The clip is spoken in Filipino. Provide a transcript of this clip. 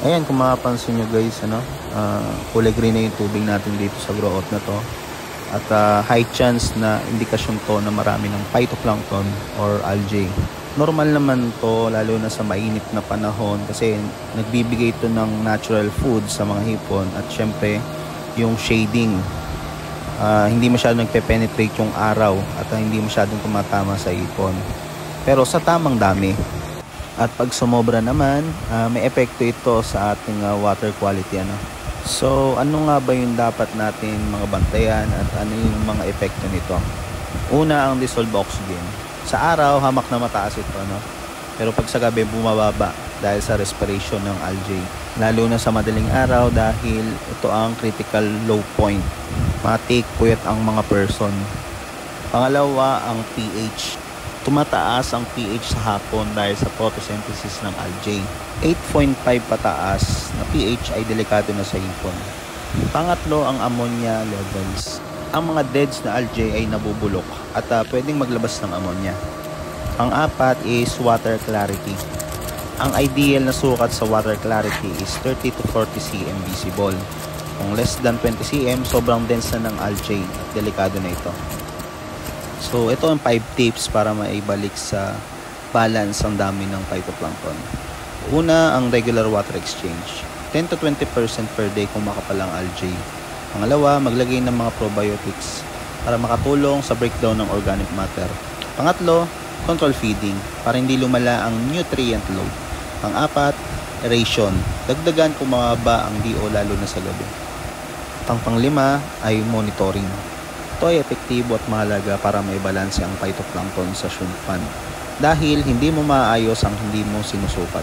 Ayan, kung mapapansin nyo guys, kulay green na yung tubig natin dito sa grow out na to. At high chance na indikasyon to na marami ng phytoplankton or algae. Normal naman to lalo na sa mainit na panahon kasi nagbibigay to ng natural food sa mga hipon at syempre yung shading. Hindi masyadong nagpe-penetrate yung araw at hindi masyadong tumatama sa hipon. Pero sa tamang dami. At pag sumobra naman, may epekto ito sa ating water quality. So, ano nga ba yung dapat natin mga bantayan at ano yung mga epekto nito? Una, ang dissolved oxygen. Sa araw, hamak na mataas ito. Pero pag sa gabi, bumababa dahil sa respiration ng algae. Lalo na sa madaling araw dahil ito ang critical low point. Matik, puyat ang mga person. Pangalawa, ang pH. Tumataas ang pH sa hapon dahil sa photosynthesis ng algae. 8.5 pataas na pH ay delikado na sa hipon. Pangatlo, ang ammonia levels. Ang mga deads na algae ay nabubulok at pwedeng maglabas ng ammonia. Pang-apat is water clarity. Ang ideal na sukat sa water clarity is 30 to 40 cm visible. Kung less than 20 cm, sobrang dense na ng algae at delikado na ito. So, ito ang 5 tips para maibalik sa balance ang dami ng phytoplankton. Una, ang regular water exchange. 10 to 20% per day kung makapalang algae. Pangalawa, maglagay ng mga probiotics para makatulong sa breakdown ng organic matter. Pangatlo, control feeding para hindi lumala ang nutrient load. Pang-apat, aeration. Dagdagan kung mababa ang DO lalo na sa gabi. Pang-lima ay monitoring. Ito ay epektibo at mahalaga para maibalanse ang phytoplankton sa shrimp pond dahil hindi mo maayos ang hindi mo sinusukat.